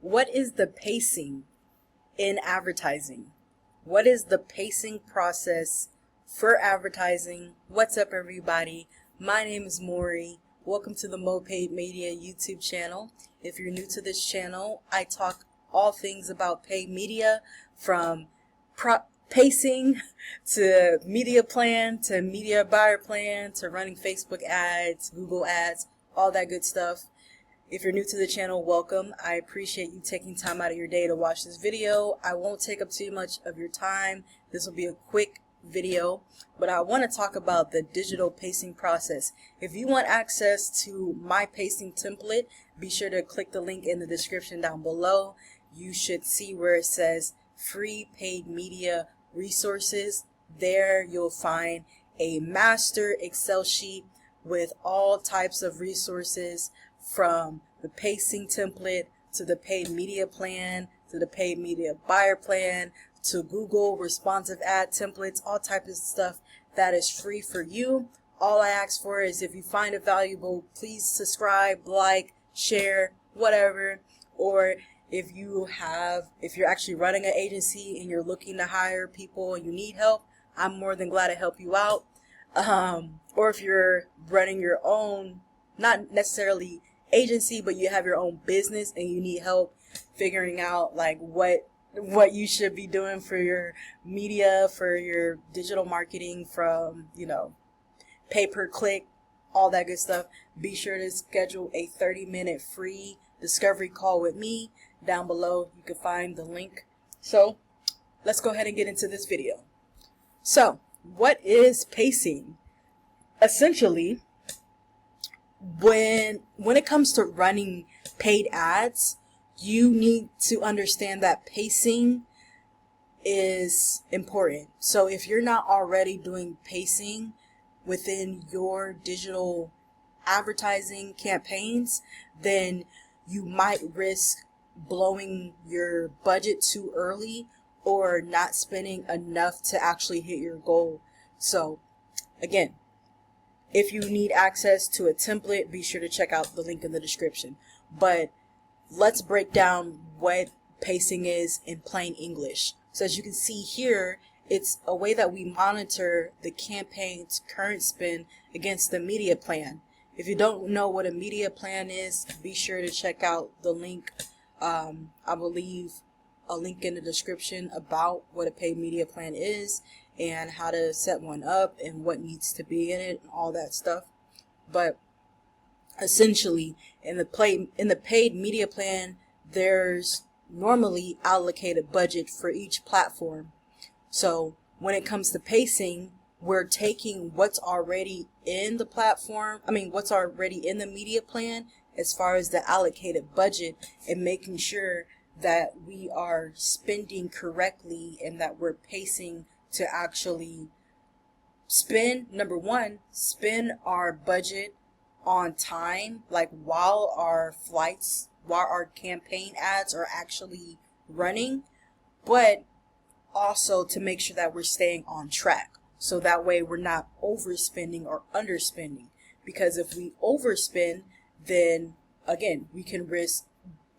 What is the pacing in advertising? What is the pacing process for advertising? What's up, everybody? My name is Maury. Welcome to the Paid Media YouTube channel. If you're new to this channel, I talk all things about paid media, from pacing to media plan to media buyer plan to running Facebook ads, Google ads, all that good stuff. If you're new to the channel, welcome. I appreciate you taking time out of your day to watch this video. I won't take up too much of your time. This will be a quick video, but I want to talk about the digital pacing process. If you want access to my pacing template, be sure to click the link in the description down below. You should see where it says free paid media resources. There you'll find a master Excel sheet with all types of resources, from the pacing template to the paid media plan to the paid media buyer plan to Google responsive ad templates, all types of stuff that is free for you. All I ask for is, if you find it valuable, please subscribe, like, share, whatever. Or if you're actually running an agency and you're looking to hire people and you need help, I'm more than glad to help you out. Or if you're running your own, not necessarily agency, but you have your own business and you need help figuring out like what you should be doing for your media, for your digital marketing, from pay per click, all that good stuff, be sure to schedule a 30-minute free discovery call with me. Down below you can find the link. So let's go ahead and get into this video. So what is pacing? Essentially, when it comes to running paid ads, you need to understand that pacing is important. So if you're not already doing pacing within your digital advertising campaigns, then you might risk blowing your budget too early or not spending enough to actually hit your goal. So again, if you need access to a template, be sure to check out the link in the description. But let's break down what pacing is in plain English. So as you can see here, it's a way that we monitor the campaign's current spend against the media plan. If you don't know what a media plan is, be sure to check out the link. I will leave a link in the description about what a paid media plan is and how to set one up and what needs to be in it and all that stuff. But essentially, in the paid media plan, there's normally allocated budget for each platform. So when it comes to pacing, we're taking what's already in the what's already in the media plan as far as the allocated budget, and making sure that we are spending correctly and that we're pacing to actually spend, number one, spend our budget on time, like while our campaign ads are actually running, but also to make sure that we're staying on track. So that way we're not overspending or underspending. Because if we overspend, then again, we can risk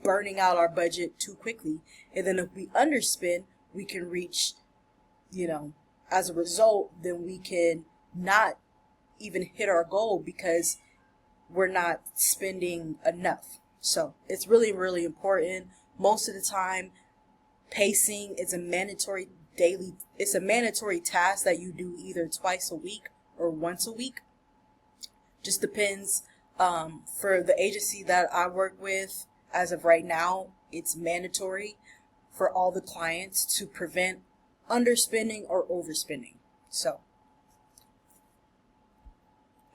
burning out our budget too quickly. And then if we underspend, we can reach, as a result, then we can not even hit our goal because we're not spending enough. So it's really, really important. Most of the time, pacing is a mandatory task that you do either twice a week or once a week. Just depends. For the agency that I work with, as of right now, it's mandatory for all the clients to prevent underspending or overspending. So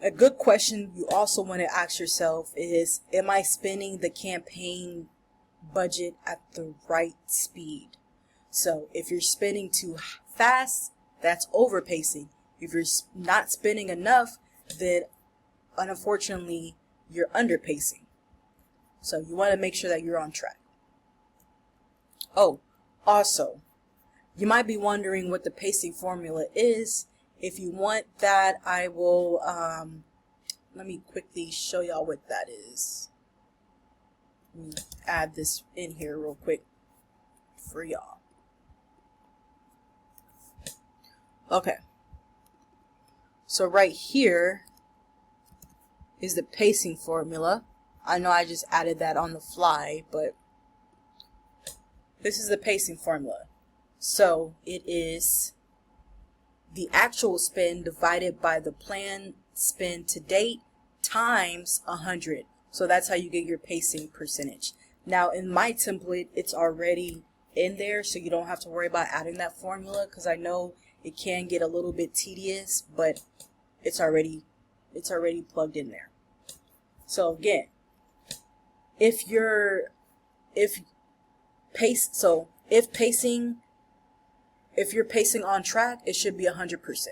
a good question you also want to ask yourself is, am I spending the campaign budget at the right speed? So if you're spending too fast, that's overpacing. If you're not spending enough, then unfortunately you're underpacing. So you want to make sure that you're on track. Oh, also, you might be wondering what the pacing formula is. If you want that, I will, let me quickly show y'all what that is. Let me add this in here real quick for y'all. Okay. So right here is the pacing formula. I know I just added that on the fly, but this is the pacing formula. So it is the actual spend divided by the planned spend to date times 100. So that's how you get your pacing percentage. Now in my template, it's already in there, so you don't have to worry about adding that formula, because I know it can get a little bit tedious, but it's already plugged in there. So again, if you're pacing on track, it should be 100%.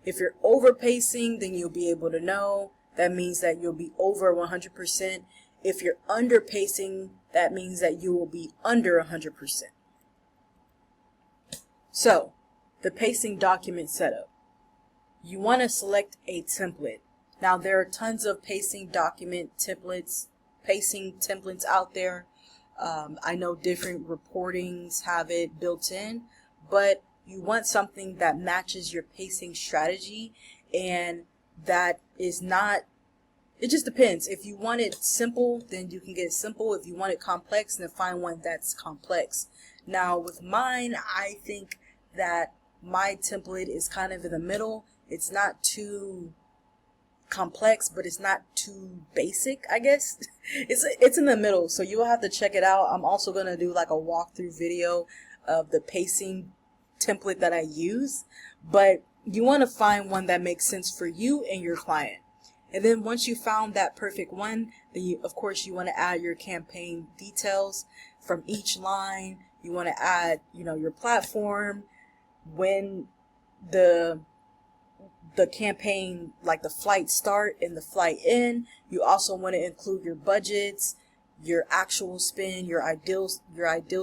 If you're over pacing, then you'll be able to know. That means that you'll be over 100%. If you're under pacing, that means that you will be under 100%. So, the pacing document setup. You want to select a template. Now, there are tons of pacing document templates, pacing templates out there. I know different reportings have it built in, but you want something that matches your pacing strategy, and that is not, it just depends. If you want it simple, then you can get it simple. If you want it complex, then find one that's complex. Now with mine, I think that my template is kind of in the middle. It's not too complex, but it's not too basic, I guess. It's in the middle, so you'll have to check it out. I'm also going to do like a walkthrough video of the pacing template that I use, but you want to find one that makes sense for you and your client. And then once you found that perfect one, then of course you want to add your campaign details from each line. You want to add, your platform, when the campaign, like the flight start and the flight end. You also want to include your budgets, your actual spend, your ideal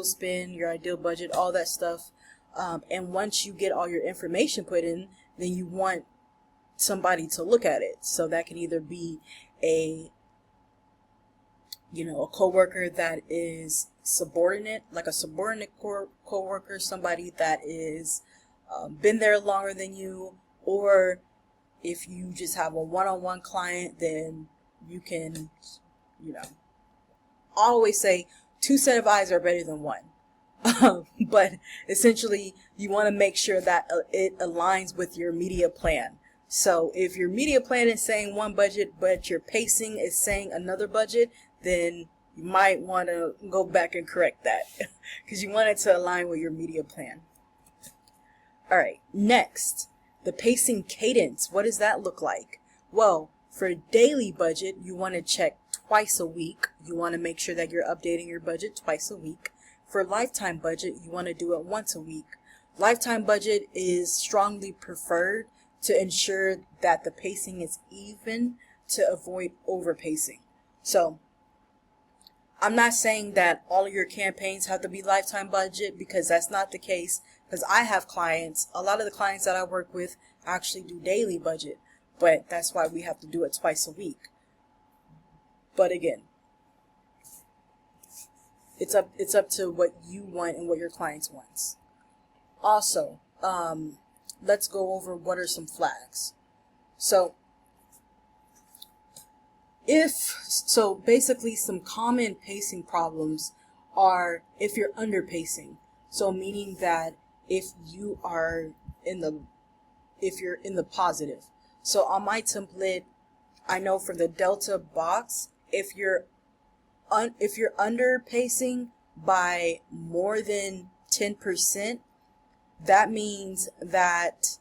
spend, your ideal budget, all that stuff. And once you get all your information put in, then you want somebody to look at it. So that can either be a coworker that is subordinate, like a subordinate coworker, somebody that is been there longer than you, or if you just have a one-on-one client, then you can, always say 2 sets of eyes are better than one. But essentially, you want to make sure that it aligns with your media plan. So if your media plan is saying one budget, but your pacing is saying another budget, then you might want to go back and correct that because you want it to align with your media plan. All right, next, the pacing cadence. What does that look like? Well, for daily budget, you want to check twice a week. You want to make sure that you're updating your budget twice a week. For lifetime budget, you want to do it once a week. Lifetime budget is strongly preferred to ensure that the pacing is even, to avoid overpacing. So I'm not saying that all of your campaigns have to be lifetime budget, because that's not the case. Because I have clients, a lot of the clients that I work with actually do daily budget, but that's why we have to do it twice a week. But again, it's up to what you want and what your clients wants. Also, let's go over what are some flags. So basically some common pacing problems are if you're under pacing. So meaning that if you're in the positive. So on my template, I know for the Delta box, if you're under pacing by more than 10%, that means that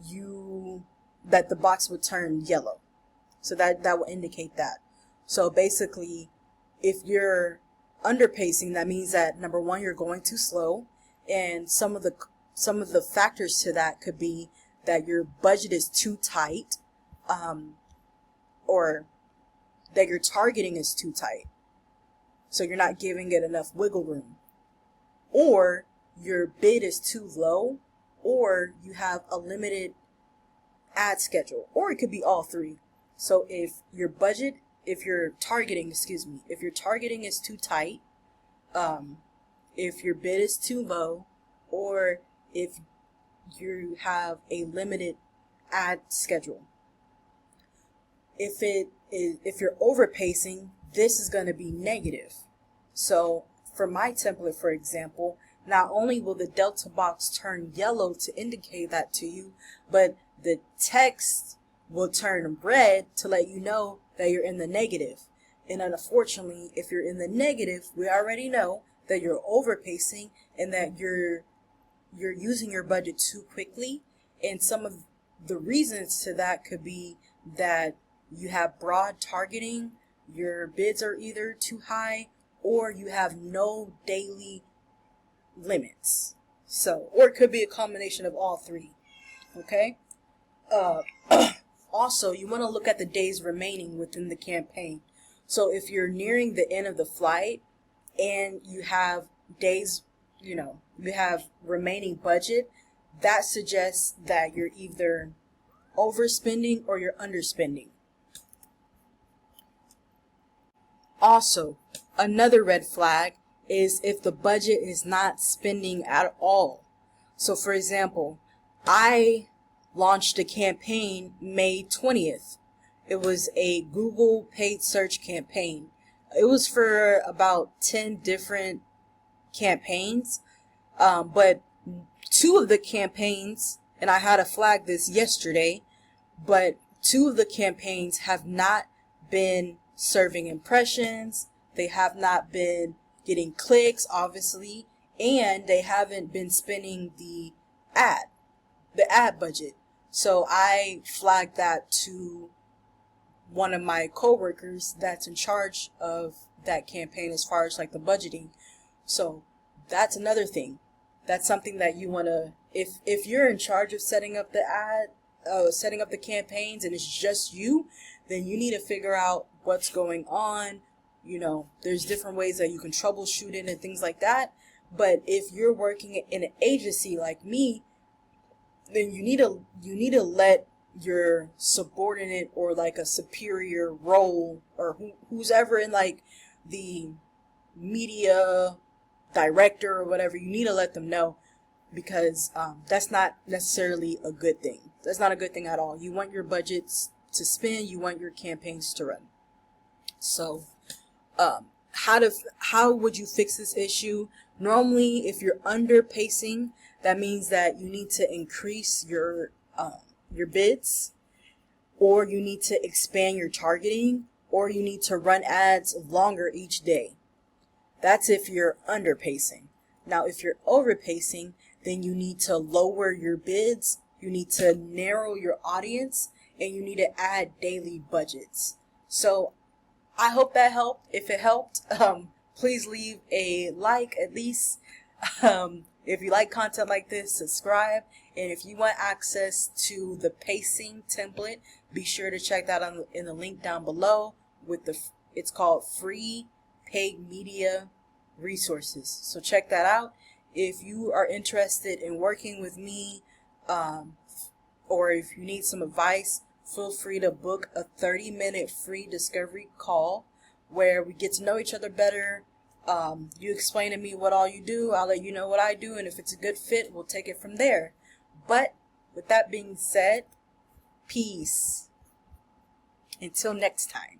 the box would turn yellow. So that will indicate that. So basically, if you're under pacing, that means that number one, you're going too slow, and some of the factors to that could be that your budget is too tight, or that your targeting is too tight. So you're not giving it enough wiggle room, or your bid is too low, or you have a limited ad schedule, or it could be all three. So if your budget if your targeting, if your targeting is too tight, if your bid is too low, or if you have a limited ad schedule. If you're overpacing, this is going to be negative. So for my template, for example, not only will the delta box turn yellow to indicate that to you, but the text will turn red to let you know that you're in the negative. And unfortunately, if you're in the negative, we already know that you're overpacing and that you're using your budget too quickly. And some of the reasons to that could be that you have broad targeting, your bids are either too high, or you have no daily limits. So, or it could be a combination of all three. Okay? Also, you want to look at the days remaining within the campaign. So if you're nearing the end of the flight and you have days, you have remaining budget, that suggests that you're either overspending or you're underspending. Also, another red flag is if the budget is not spending at all. So for example, I launched a campaign May 20th. It was a Google paid search campaign. It was for about 10 different campaigns, but two of the campaigns, and I had to flag this yesterday, but two of the campaigns have not been serving impressions, they have not been getting clicks, obviously, and they haven't been spending the ad budget. So I flagged that to one of my coworkers that's in charge of that campaign as far as like the budgeting. So that's another thing. That's something that you want to, if you're in charge of setting up the campaigns and it's just you, then you need to figure out what's going on. There's different ways that you can troubleshoot it and things like that. But if you're working in an agency like me, then you need to let your subordinate or like a superior role, or who's ever in like the media director or whatever, you need to let them know, because that's not necessarily a good thing. That's not a good thing at all. You want your budgets to spend, you want your campaigns to run. So how would you fix this issue? Normally, if you're underpacing, that means that you need to increase your bids, or you need to expand your targeting, or you need to run ads longer each day. That's if you're underpacing. Now, if you're overpacing, then you need to lower your bids, you need to narrow your audience, and you need to add daily budgets. So I hope that helped. If it helped, please leave a like at least. If you like content like this, subscribe. And if you want access to the pacing template, be sure to check that in the link down below. It's called Free Paid Media Resources. So check that out. If you are interested in working with me, or if you need some advice, feel free to book a 30-minute free discovery call where we get to know each other better. You explain to me what all you do, I'll let you know what I do, and if it's a good fit, we'll take it from there. But with that being said, peace. Until next time.